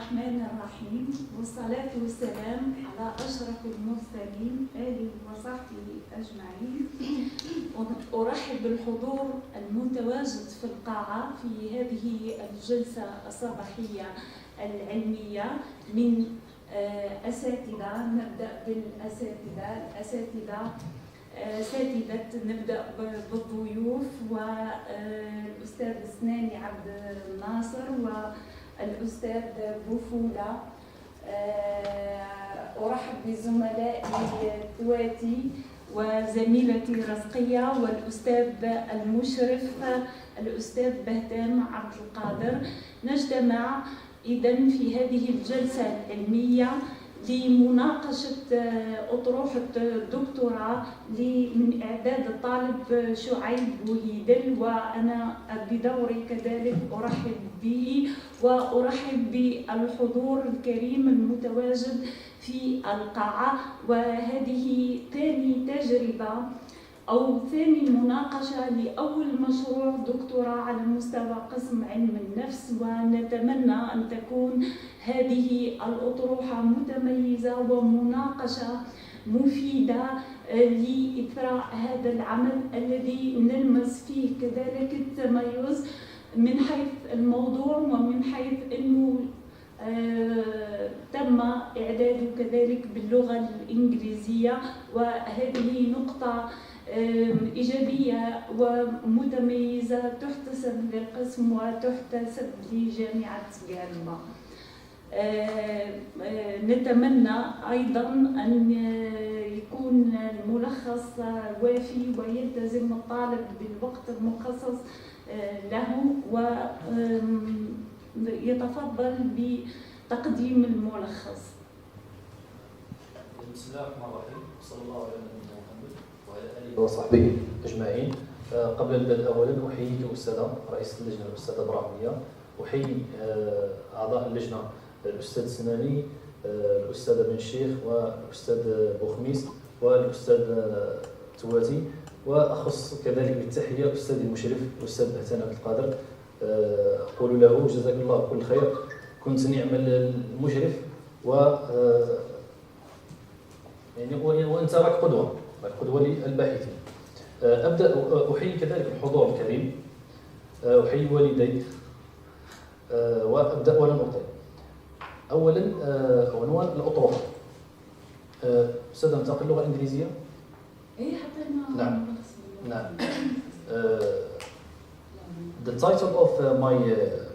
الرحمن الرحيم، والصلاة والسلام على أشرف المرسلين آله وصحبه أجمعين. أرحب بالحضور المتواجد في القاعة في هذه الجلسة الصباحية العلمية من أساتذة. نبدأ بالأساتذة. نبدأ بالضيوف، والأستاذ سناني عبد الناصر والأستاذ بوفولة. أرحب بزملائي تواتي وزميلتي رزقية والأستاذ المشرف الأستاذ بهتان عبد القادر. نجتمع إذن في هذه الجلسة العلمية لمناقشة أطروحة دكتوراه من إعداد الطالب شعيب بوهيدل، وأنا بدوري كذلك أرحب به وأرحب بالحضور الكريم المتواجد في القاعة. وهذه ثاني تجربة أو ثاني مناقشة لأول مشروع دكتوراه على مستوى قسم علم النفس، ونتمنى أن تكون هذه الأطروحة متميزة ومناقشة مفيدة لإثراء هذا العمل الذي نلمس فيه كذلك التميز من حيث الموضوع ومن حيث أنه تم إعداده كذلك باللغة الإنجليزية، وهذه نقطة إيجابية ومتميزة تحتسب للقسم وتحتسب لجامعة غالبا. نتمنى أيضا أن يكون الملخص وافي ويلتزم الطالب بالوقت المخصص له، ويتفضل بتقديم الملخص. بسم الله الرحمن الرحيم، صلى الله على نبينا محمد وعلى اله وصحبه اجمعين. قبل البدء اولا احيي الاستاذه رئيس اللجنه الاستاذه ابراهيميه، احيي اعضاء اللجنه الاستاذ سناني، الاستاذ بن الشيخ والاستاذ بوخميس والاستاذ تواتي، واخص كذلك بالتحيه الاستاذ المشرف الاستاذ بهتان عبد القادر. اقول له جزاك الله كل خير، كنت نعم المشرف وانت راك قدوه للباحثين. ابدا احيي كذلك الحضور الكريم، احيي والدي، وابدا ولا نطيل. اولا عنوان الاطروحه. استاذ ننتقل اللغه الانجليزيه. اي حتى نعم. The title of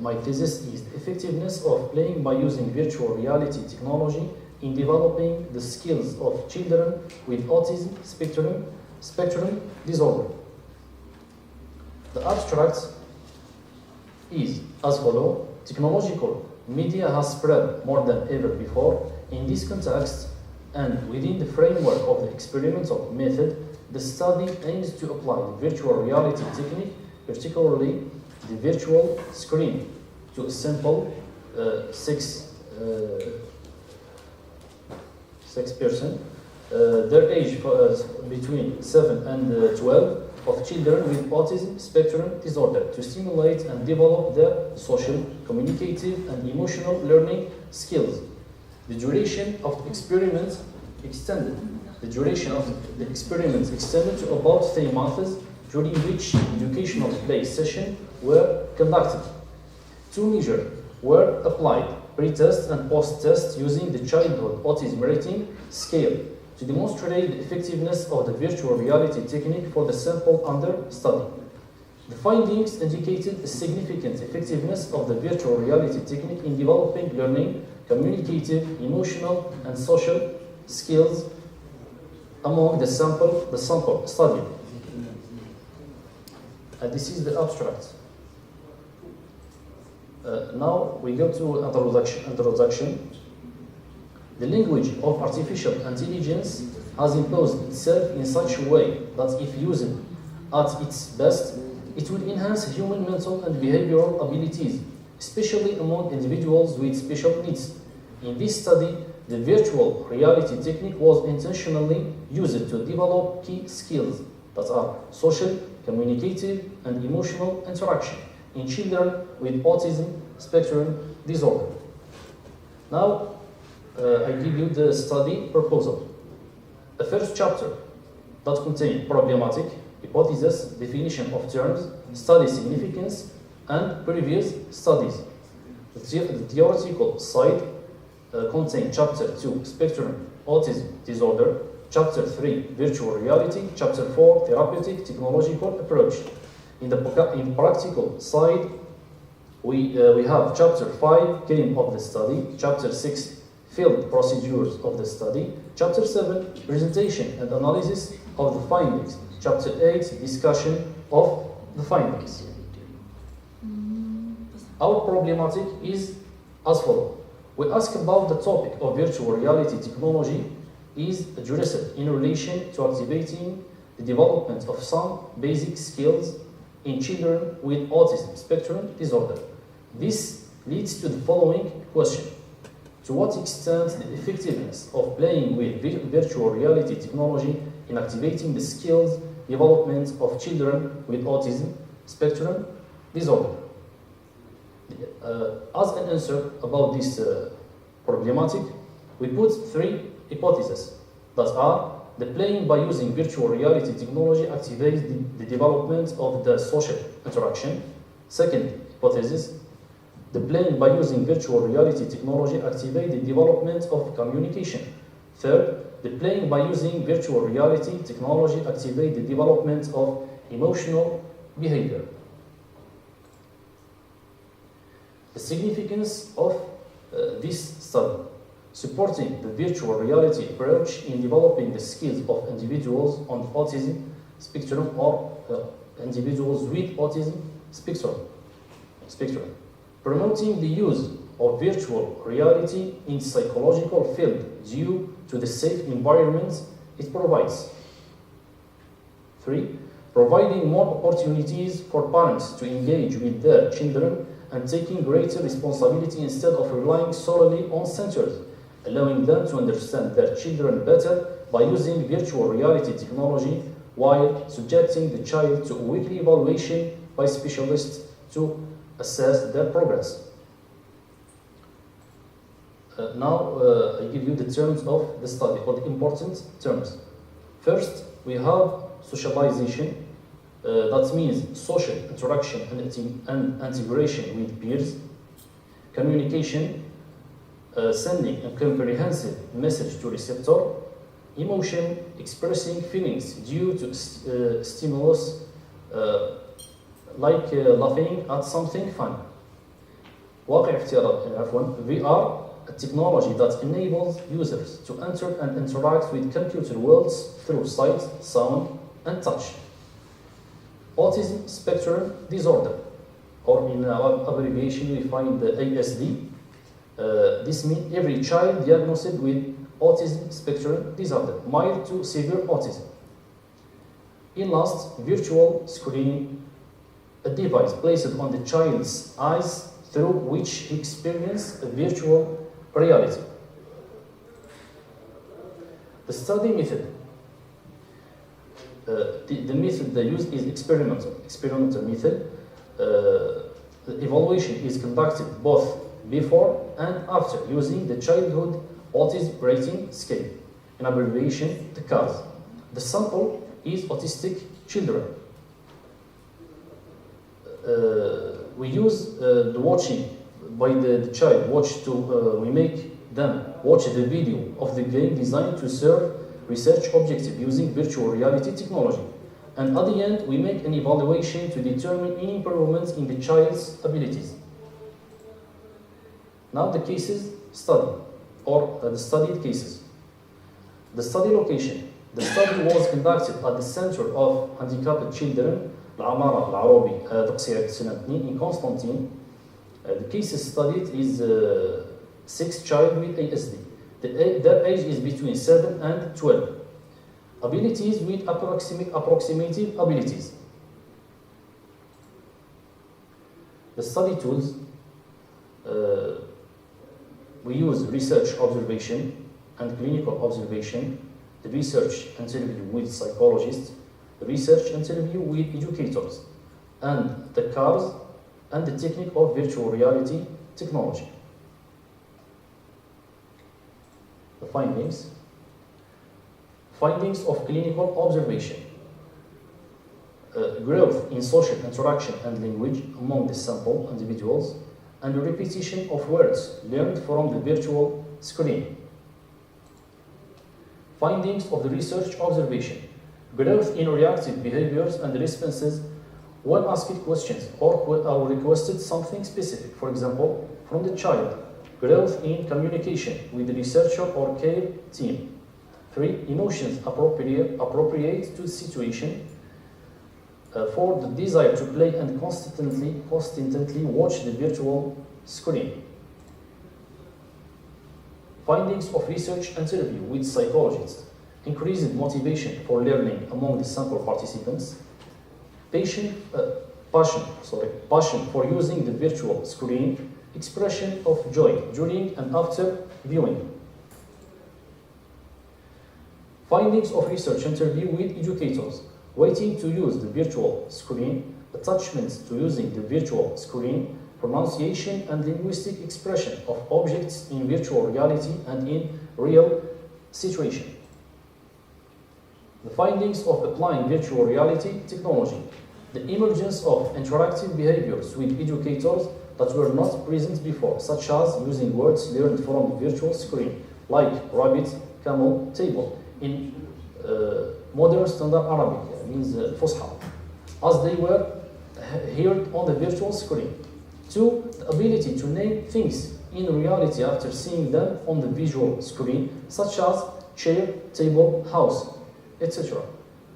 my thesis is The Effectiveness of Playing by Using Virtual Reality Technology in Developing the Skills of Children with Autism Spectrum Disorder. The abstract is as follows. Technological media has spread more than ever before. In this context, and within the framework of the experimental method, the study aims to apply the virtual reality technique, particularly the virtual screen, to a sample six person, their age between 7 and 12, of children with autism spectrum disorder, to stimulate and develop their social, communicative, and emotional learning skills. The duration of the experiment extended. To about 3 months, during which educational play sessions were conducted. 2 measures were applied, pre-test and post-test, using the Childhood Autism Rating Scale to demonstrate the effectiveness of the virtual reality technique for the sample under study. The findings indicated a significant effectiveness of the virtual reality technique in developing learning, communicative, emotional, and social skills among the sample studied. And this is the abstract. Now we go to introduction. The language of artificial intelligence has imposed itself in such a way that if used at its best, it will enhance human mental and behavioral abilities, especially among individuals with special needs. In this study, the virtual reality technique was intentionally used to develop key skills that are social, communicative, and emotional interaction in children with autism spectrum disorder. Now, I give you the study proposal. The first chapter that contains problematic, hypothesis, definition of terms, study significance, and previous studies. The theoretical side contains chapter 2, spectrum autism disorder, chapter 3, virtual reality, chapter 4, therapeutic technological approach. In the practical side, we have chapter 5, game of the study, chapter 6, field procedures of the study, chapter 7, presentation and analysis of the findings, chapter 8, discussion of the findings. Our problematic is as follows. We ask about the topic of virtual reality technology is addressed in relation to activating the development of some basic skills in children with autism spectrum disorder. This leads to the following question. To what extent the effectiveness of playing with virtual reality technology in activating the skills development of children with autism spectrum disorder? As an answer about this problematic, we put 3 hypotheses that are the playing by using virtual reality technology activates the development of the social interaction. Second hypothesis, the playing by using virtual reality technology activates the development of communication. Third, the playing by using virtual reality technology activates the development of emotional behavior. The significance of this study, supporting the virtual reality approach in developing the skills of individuals on autism spectrum or individuals with autism spectrum. Promoting the use of virtual reality in psychological field due to the safe environment it provides. 3. Providing more opportunities for parents to engage with their children and taking greater responsibility instead of relying solely on centers, allowing them to understand their children better by using virtual reality technology while subjecting the child to a weekly evaluation by specialists to assess their progress. Now I give you the terms of the study, or the important terms. First, we have socialization. That means social interaction and integration with peers. Communication, sending a comprehensive message to receptor. Emotion, expressing feelings due to stimulus like laughing at something fun. واقع افتراضي VR, a technology that enables users to enter and interact with computer worlds through sight, sound, and touch. Autism spectrum disorder, or in our abbreviation we find the ASD. This means every child diagnosed with autism spectrum disorder, mild to severe autism. In last, virtual screening, a device placed on the child's eyes through which he experiences a virtual reality. The study method. The method used is experimental method. The evaluation is conducted both before and after using the childhood autism rating scale, in abbreviation the CAS. The sample is autistic children. We use the watching by the child we make them watch the video of the game designed to serve research objective using virtual reality technology. And at the end, we make an evaluation to determine any improvements in the child's abilities. Now the cases study, or the studied cases. The study location. The study was conducted at the Center of Handicapped Children, العمارة العربي تقصير سنة 2 in Constantine. The cases studied is 6 children with ASD. Their age is between 7 and 12. Abilities with approximative abilities. The study tools, we use research observation and clinical observation, the research interview with psychologists, the research interview with educators, and the CARS and the technique of virtual reality technology. findings. Findings of clinical observation. Growth in social interaction and language among the sample individuals, and the repetition of words learned from the virtual screen. Findings of the research observation. Growth in reactive behaviors and responses when asked questions or requested something specific, for example, from the child. Growth in communication with the researcher or care team. 3. Emotions appropriate to the situation. 4. The desire to play and constantly watch the virtual screen. Findings of research interview with psychologists. Increased motivation for learning among the sample participants. Passion for using the virtual screen. Expression of joy during and after viewing. Findings of research interview with educators. Waiting to use the virtual screen, attachments to using the virtual screen, pronunciation and linguistic expression of objects in virtual reality and in real situation. The findings of applying virtual reality technology. The emergence of interactive behaviors with educators that were not present before, such as using words learned from the virtual screen, like rabbit, camel, table, in modern standard Arabic, means Fusha, as they were heard on the virtual screen. 2. The ability to name things in reality after seeing them on the visual screen, such as chair, table, house, etc.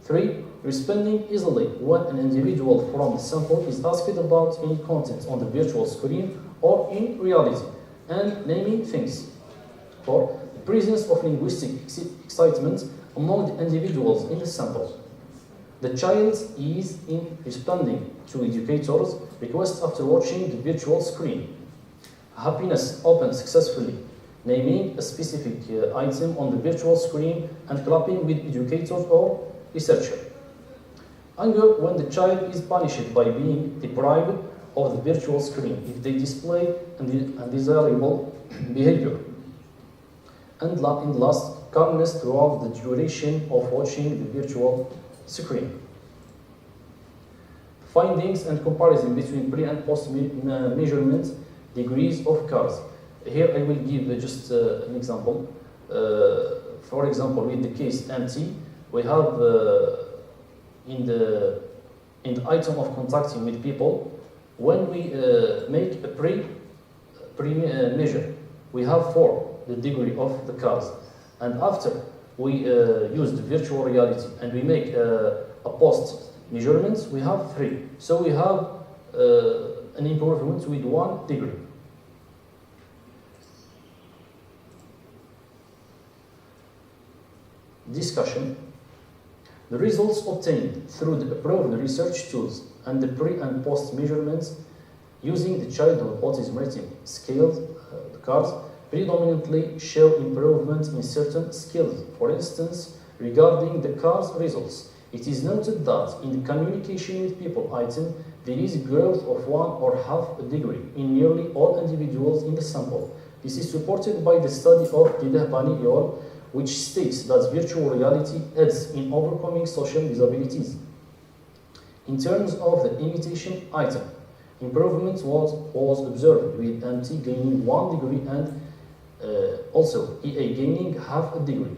3. Responding easily when an individual from the sample is asked about any content on the virtual screen or in reality, and naming things. 4. The presence of linguistic excitement among the individuals in the sample. The child's ease in responding to educators' requests after watching the virtual screen. Happiness opened successfully, naming a specific item on the virtual screen and clapping with educators or researcher. Anger when the child is punished by being deprived of the virtual screen if they display undesirable behavior. And last, calmness throughout the duration of watching the virtual screen. Findings and comparison between pre and post measurement degrees of cars. Here I will give just an example. For example, with the case MT, we have in the item of contacting with people, when we make a pre-measure, we have 4, the degree of the cars. And after we use the virtual reality and we make a post measurements, we have 3. So we have an improvement with 1 degree. Discussion. The results obtained through the approved research tools and the pre and post measurements using the childhood autism rating scale, the CARS, predominantly show improvement in certain skills. For instance, regarding the CARS results, it is noted that in the communication with people item, there is growth of 1 or half a degree in nearly all individuals in the sample. This is supported by the study of Département et al., which states that virtual reality aids in overcoming social disabilities. In terms of the imitation item, improvement was observed with MT gaining 1 degree and also EA gaining half a degree.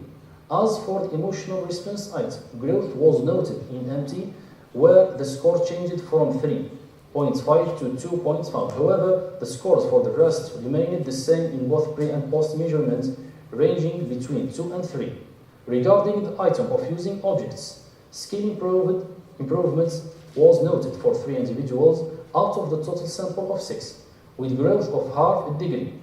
As for the emotional response item, growth was noted in MT where the score changed from 3.5 to 2.5. However, the scores for the rest remained the same in both pre and post measurements, ranging between 2 and 3. Regarding the item of using objects, skill improvements was noted for 3 individuals out of the total sample of 6, with growth of half a degree,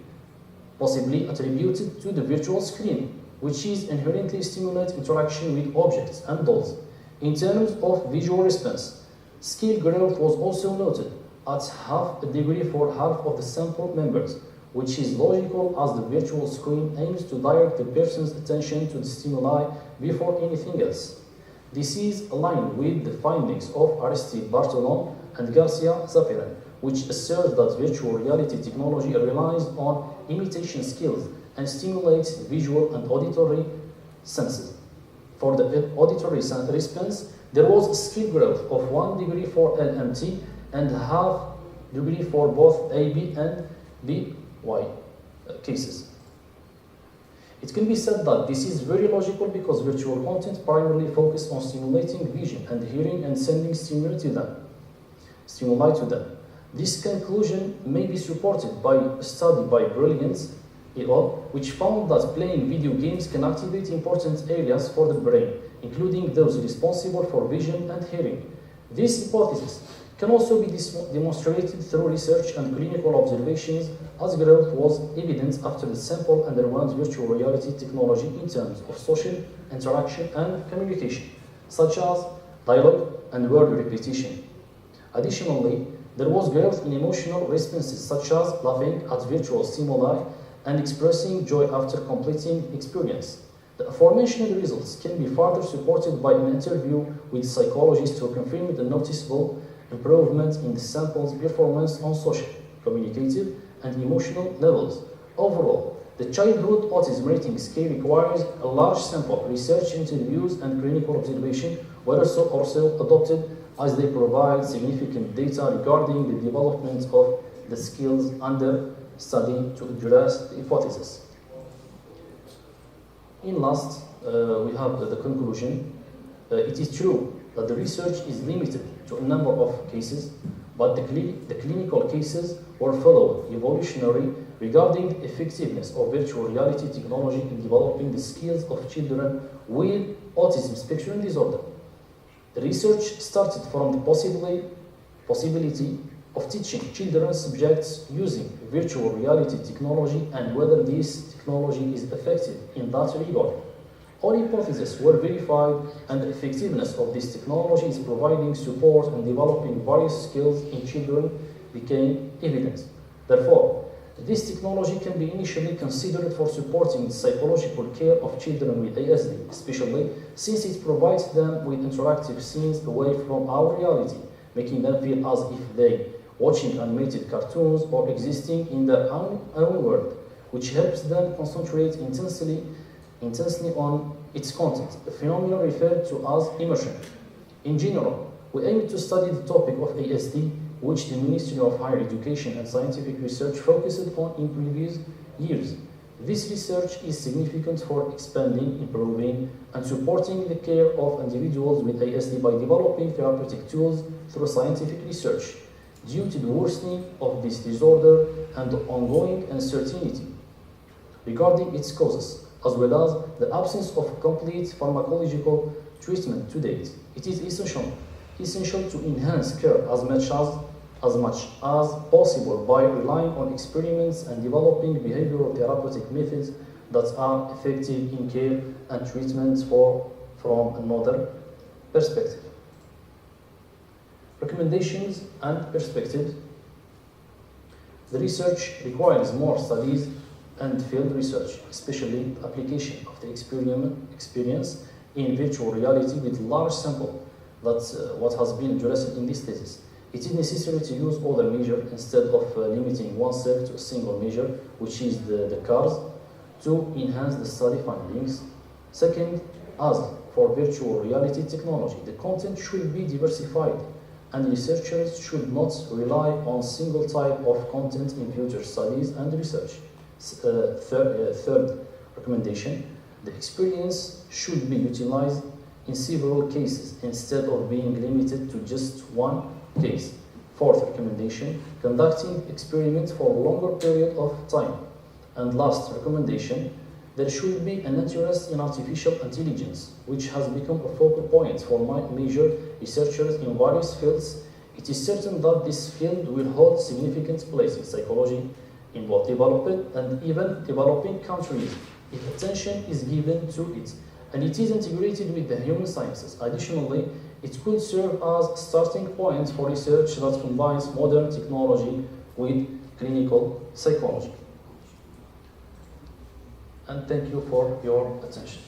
possibly attributed to the virtual screen, which is inherently stimulate interaction with objects and dolls. In terms of visual response, skill growth was also noted at half a degree for half of the sample members, which is logical as the virtual screen aims to direct the person's attention to the stimuli before anything else. This is aligned with the findings of Aristide Bartolon and Garcia Zapiran, which assert that virtual reality technology relies on imitation skills and stimulates visual and auditory senses. For the auditory response, there was a skill growth of 1 degree for LMT and half degree for both AB and BY cases. It can be said that this is very logical because virtual content primarily focuses on stimulating vision and hearing and sending stimuli to them. This conclusion may be supported by a study by Brilliance et al., which found that playing video games can activate important areas for the brain, including those responsible for vision and hearing. This hypothesis can also be demonstrated through research and clinical observations, as growth was evident after the sample underwent virtual reality technology in terms of social interaction and communication, such as dialogue and word repetition. Additionally, there was growth in emotional responses such as laughing at virtual stimuli and expressing joy after completing experience. The aforementioned results can be further supported by an interview with psychologists who confirmed the noticeable improvement in the sample's performance on social, communicative, and emotional levels. Overall, the childhood autism rating scale requires a large sample. Research interviews and clinical observation were also adopted as they provide significant data regarding the development of the skills under study to address the hypothesis. In last, we have the conclusion. It is true that the research is limited to a number of cases, but the clinical cases were followed evolutionary regarding the effectiveness of virtual reality technology in developing the skills of children with autism spectrum disorder. The research started from the possibility of teaching children subjects using virtual reality technology and whether this technology is effective in that regard. All hypotheses were verified and the effectiveness of this technology is providing support and developing various skills in children became evident. Therefore, this technology can be initially considered for supporting the psychological care of children with ASD, especially since it provides them with interactive scenes away from our reality, making them feel as if they watching animated cartoons or existing in their own world, which helps them concentrate intensely on its content, a phenomenon referred to as immersion. In general, we aim to study the topic of ASD, which the Ministry of Higher Education and Scientific Research focused on in previous years. This research is significant for expanding, improving, and supporting the care of individuals with ASD by developing therapeutic tools through scientific research, due to the worsening of this disorder and the ongoing uncertainty regarding its causes, as well as the absence of complete pharmacological treatment to date. It is essential to enhance care as much as possible by relying on experiments and developing behavioral therapeutic methods that are effective in care and treatment from another perspective. Recommendations and perspectives. The research requires more studies and field research, especially the application of the experience in virtual reality with large sample. That's what has been addressed in this thesis. It is necessary to use other measures instead of limiting oneself to a single measure, which is the CARS, to enhance the study findings. Second, as for virtual reality technology, the content should be diversified, and researchers should not rely on single type of content in future studies and research. Third recommendation, the experience should be utilized in several cases instead of being limited to just one case. Fourth recommendation, conducting experiments for a longer period of time. And last recommendation, there should be an interest in artificial intelligence, which has become a focal point for major researchers in various fields. It is certain that this field will hold significant place in psychology in both developed and even developing countries if attention is given to it, and it is integrated with the human sciences. Additionally, it could serve as a starting point for research that combines modern technology with clinical psychology. And thank you for your attention.